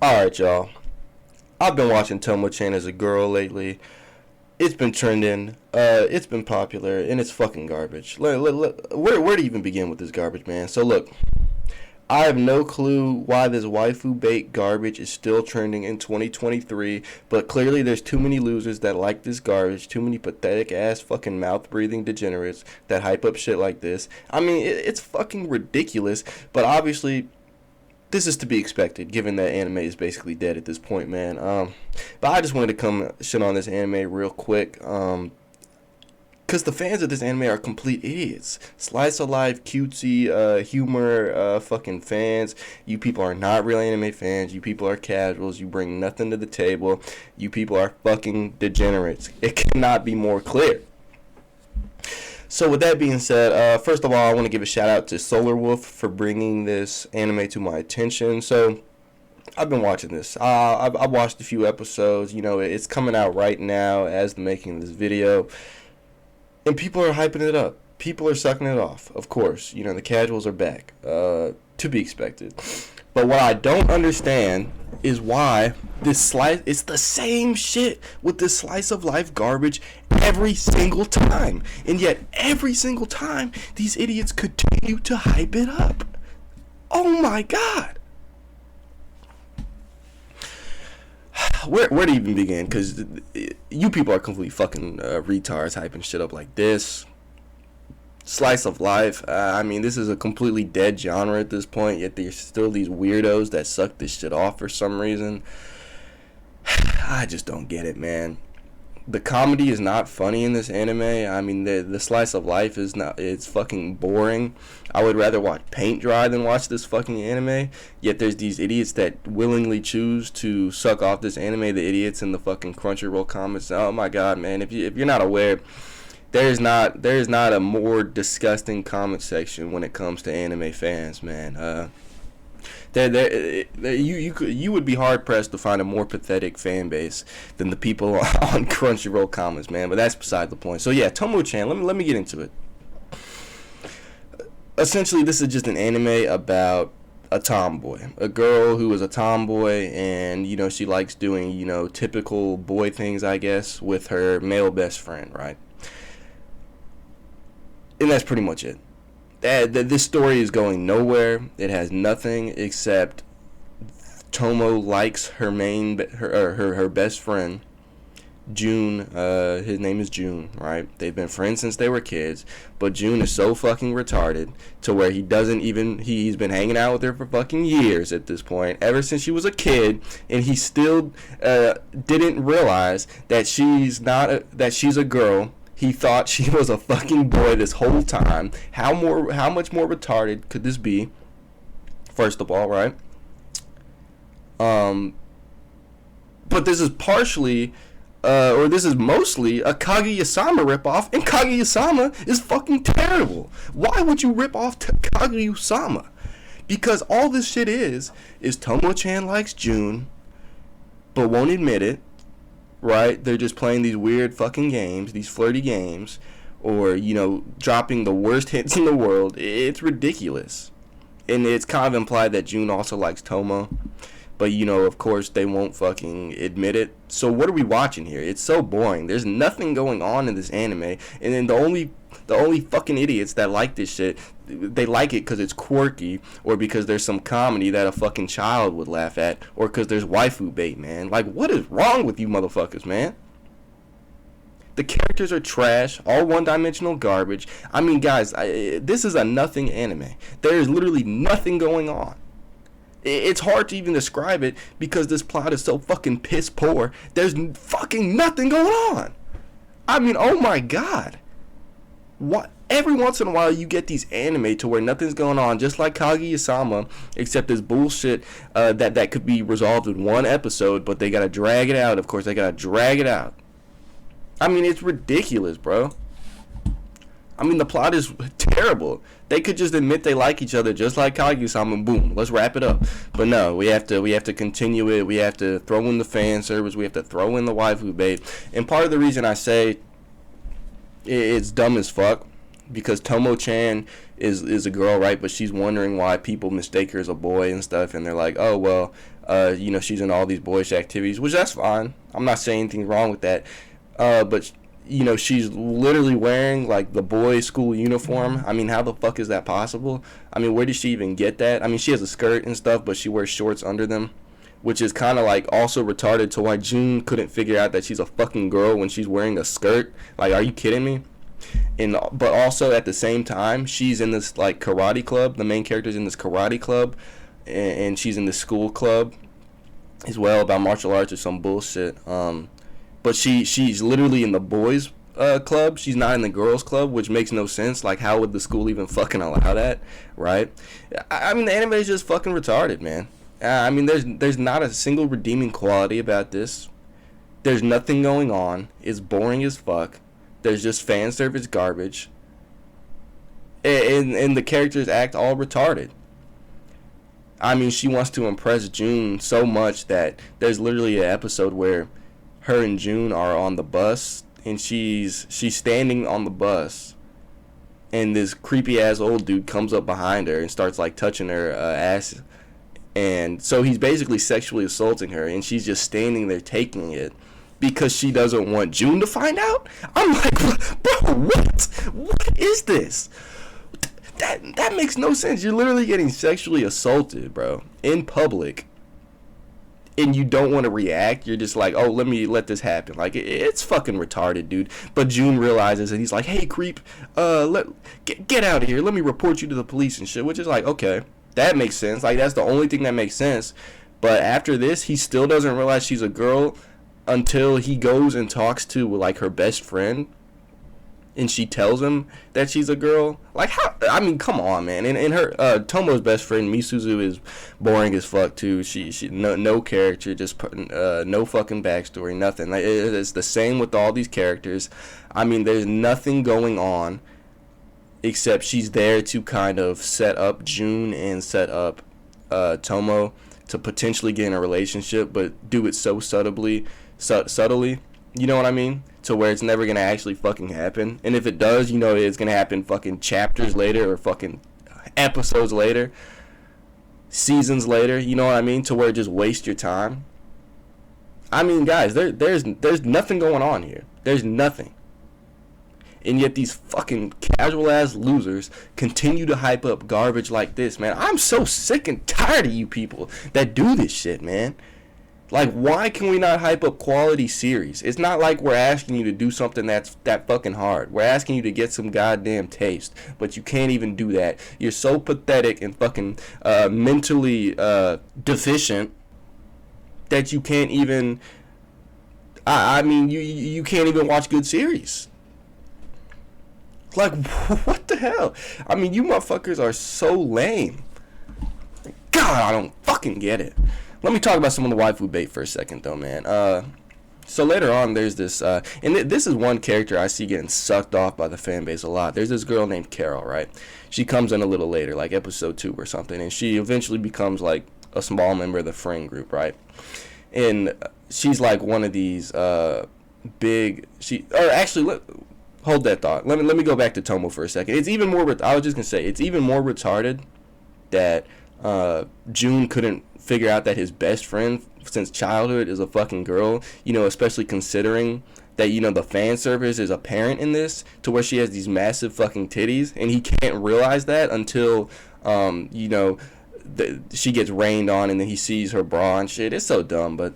Alright, y'all. I've been watching Tomo-chan as a girl lately. It's been trending. It's been popular, and it's fucking garbage. Where to even begin with this garbage, man? So look, I have no clue why this waifu bait garbage is still trending in 2023, but clearly there's too many losers that like this garbage, too many pathetic ass fucking mouth breathing degenerates that hype up shit like this. I mean, it's fucking ridiculous, but obviously this is to be expected, given that anime is basically dead at this point, man. But I just wanted to come shit on this anime real quick, because the fans of this anime are complete idiots. Slice of life, cutesy, humor, fucking fans. You people are not real anime fans. You people are casuals. You bring nothing to the table. You people are fucking degenerates. It cannot be more clear. So with that being said, first of all, I want to give a shout out to Solar Wolf for bringing this anime to my attention. So I've been watching this. I've watched a few episodes. You know, it's coming out right now as the making of this video. And people are hyping it up. People are sucking it off. Of course, you know, the casuals are back. To be expected. But what I don't understand is why this slice, it's the same shit with this slice of life garbage every single time. And yet every single time these idiots continue to hype it up. Oh my god. Where to even begin? Because you people are complete fucking retards hyping shit up like this. Slice of life. I mean, this is a completely dead genre at this point, yet there's still these weirdos that suck this shit off for some reason. I just don't get it, man. The comedy is not funny in this anime. I mean, the slice of life is not, it's fucking boring. I would rather watch paint dry than watch this fucking anime. Yet there's these idiots that willingly choose to suck off this anime, the idiots in the fucking Crunchyroll comments. Oh my god, man, if you're not aware, there is not a more disgusting comment section when it comes to anime fans, man. You would be hard pressed to find a more pathetic fan base than the people on Crunchyroll comments, man. But that's beside the point. So yeah, Tomo-chan. Let me get into it. Essentially, this is just an anime about a tomboy, a girl who is a tomboy, and you know she likes doing typical boy things, I guess, with her male best friend, right? And that's pretty much it. This story is going nowhere. It has nothing except Tomo likes her best friend, June. His name is June, right? They've been friends since they were kids, but June is so fucking retarded to where he's been hanging out with her for fucking years at this point, ever since she was a kid, and he still didn't realize that she's a girl. He thought she was a fucking boy this whole time. How much more retarded could this be? First of all, right? But this is partially, or this is mostly a Kaguya-sama ripoff, and Kaguya-sama is fucking terrible. Why would you rip off Kaguya-sama? Because all this shit is Tomo-chan likes June, but won't admit it. Right? They're just playing these weird fucking games, these flirty games, or, dropping the worst hits in the world. It's ridiculous. And it's kind of implied that June also likes Tomo. But, of course, they won't fucking admit it. So what are we watching here? It's so boring. There's nothing going on in this anime. And then the only fucking idiots that like this shit, they like it because it's quirky, or because there's some comedy that a fucking child would laugh at, or because there's waifu bait, man. Like, what is wrong with you motherfuckers, man? The characters are trash, all one-dimensional garbage. I mean, guys, this is a nothing anime. There is literally nothing going on. It's hard to even describe it because this plot is so fucking piss poor. There's fucking nothing going on. I mean, oh my god. What? Every once in a while you get these anime to where nothing's going on, just like Kaguya-sama, except this bullshit that could be resolved in one episode, but they gotta drag it out. Of course, they gotta drag it out. I mean, it's ridiculous, bro. I mean, the plot is terrible. They could just admit they like each other, just like Kaguya-sama, and boom, let's wrap it up. But no, we have to continue it. We have to throw in the fan service. We have to throw in the waifu bait. And part of the reason I say it's dumb as fuck, because Tomo-chan is a girl, right? But she's wondering why people mistake her as a boy and stuff, and they're like, oh well, she's in all these boyish activities, which that's fine. I'm not saying anything wrong with that. But she's literally wearing like the boys' school uniform. I mean, how the fuck is that possible? I mean, where did she even get that? I mean, she has a skirt and stuff, but she wears shorts under them, which is kind of like also retarded to why June couldn't figure out that she's a fucking girl when she's wearing a skirt. Like, are you kidding me? But also at the same time, she's in this like karate club. The main character's in this karate club, and she's in the school club as well about martial arts or some bullshit. But she's literally in the boys club. She's not in the girls club, which makes no sense. Like, how would the school even fucking allow that, right? I mean, the anime is just fucking retarded, man. I mean, there's not a single redeeming quality about this. There's nothing going on. It's boring as fuck. There's just fan service garbage. And the characters act all retarded. I mean, she wants to impress June so much that there's literally an episode where her and June are on the bus, and she's standing on the bus, and this creepy ass old dude comes up behind her and starts like touching her ass, and so he's basically sexually assaulting her, and she's just standing there taking it because she doesn't want June to find out. I'm like, bro, what is this? That makes no sense. You're literally getting sexually assaulted, bro, in public, and you don't want to react. You're just like, oh, let this happen. Like, it's fucking retarded, dude. But June realizes, and he's like, hey, creep, get out of here. Let me report you to the police and shit. Which is like, okay, that makes sense. Like, that's the only thing that makes sense. But after this, he still doesn't realize she's a girl until he goes and talks to like her best friend, and she tells him that she's a girl. Like, how? I mean, come on, man. And her Tomo's best friend Misuzu is boring as fuck too. She no character, just no fucking backstory, nothing. Like, it's the same with all these characters. I mean, there's nothing going on except she's there to kind of set up June and set up Tomo to potentially get in a relationship, but do it so subtly. You know what I mean? To where it's never going to actually fucking happen. And if it does, it's going to happen fucking chapters later or fucking episodes later. Seasons later, you know what I mean? To where it just waste your time. I mean, guys, there's nothing going on here. There's nothing. And yet these fucking casual-ass losers continue to hype up garbage like this, man. I'm so sick and tired of you people that do this shit, man. Like, why can we not hype up quality series? It's not like we're asking you to do something that's that fucking hard. We're asking you to get some goddamn taste, but you can't even do that. You're so pathetic and fucking mentally deficient that you can't even... I mean, you can't even watch good series. Like, what the hell? I mean, you motherfuckers are so lame. God, I don't fucking get it. Let me talk about some of the waifu bait for a second, though, man. So later on, there's this, and this is one character I see getting sucked off by the fan base a lot. There's this girl named Carol, right? She comes in a little later, like episode 2 or something, and she eventually becomes like a small member of the friend group, right? And she's like one of these hold that thought. Let me go back to Tomo for a second. It's even more. I was just gonna say it's even more retarded that June couldn't figure out that his best friend since childhood is a fucking girl, especially considering that, the fan service is apparent in this, to where she has these massive fucking titties, and he can't realize that until, she gets rained on, and then he sees her bra and shit. It's so dumb, but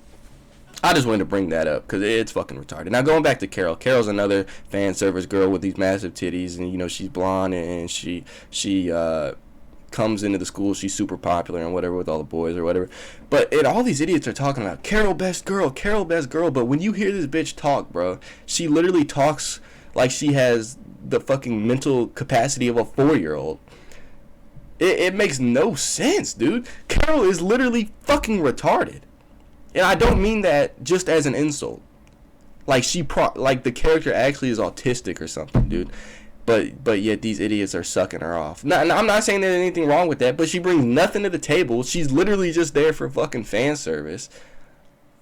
I just wanted to bring that up, because it's fucking retarded. Now, going back to Carol. Carol's another fan service girl with these massive titties, and, she's blonde, and she comes into the school, she's super popular and whatever with all the boys or whatever. But all these idiots are talking about Carol best girl, but when you hear this bitch talk, bro, she literally talks like she has the fucking mental capacity of a 4-year-old. It makes no sense, dude. Carol is literally fucking retarded. And I don't mean that just as an insult. Like like the character actually is autistic or something, dude. But yet these idiots are sucking her off. Now, I'm not saying there's anything wrong with that, but she brings nothing to the table. She's literally just there for fucking fan service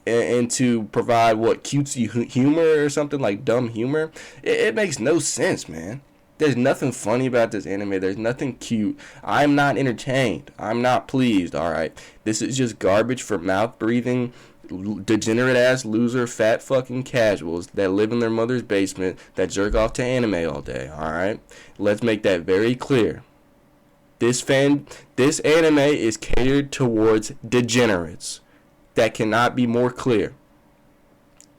and to provide cutesy humor or something, like dumb humor. It makes no sense, man. There's nothing funny about this anime. There's nothing cute. I'm not entertained. I'm not pleased, alright? This is just garbage for mouth breathing, degenerate ass loser, fat fucking casuals that live in their mother's basement that jerk off to anime all day, alright? Let's make that very clear. This anime is catered towards degenerates. That cannot be more clear.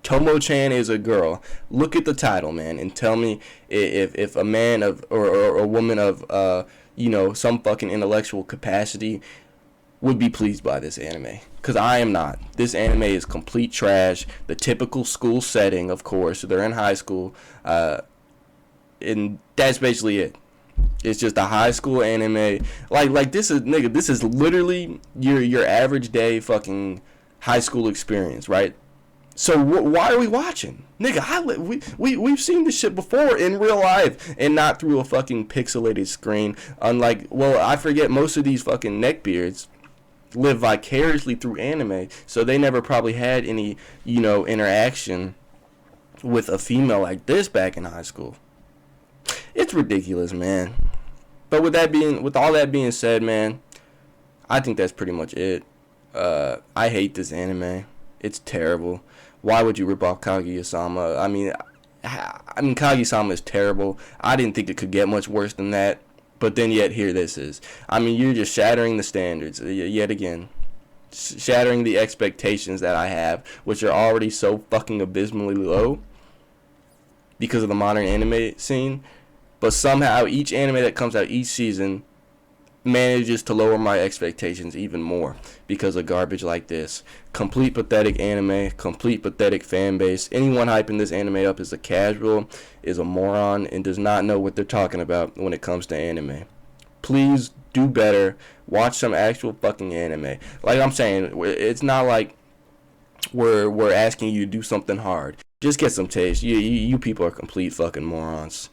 Tomo-chan is a girl. Look at the title, man, and tell me if a man of or a woman of some fucking intellectual capacity would be pleased by this anime. Cause I am not. This anime is complete trash. The typical school setting, of course. They're in high school, and that's basically it. It's just a high school anime. Like this is nigga. This is literally your average day fucking high school experience, right? So why are we watching? Nigga, we've seen this shit before in real life and not through a fucking pixelated screen. Unlike, well, I forget most of these fucking neckbeards live vicariously through anime, so they never probably had any, interaction with a female like this back in high school. It's ridiculous, man. But with all that being said, man, I think that's pretty much it. I hate this anime. It's terrible. Why would you rip off Kaguya-sama? I mean, Kaguya-sama is terrible. I didn't think it could get much worse than that. But then yet here this is. I mean, you're just shattering the standards yet again. Shattering the expectations that I have, which are already so fucking abysmally low because of the modern anime scene. But somehow each anime that comes out each season manages to lower my expectations even more because of garbage like this. Complete pathetic anime, complete pathetic fan base. Anyone hyping this anime up is a casual, is a moron, and does not know what they're talking about when it comes to anime. Please do better. Watch some actual fucking anime. Like I'm saying, it's not like we're asking you to do something hard. Just get some taste. You people are complete fucking morons.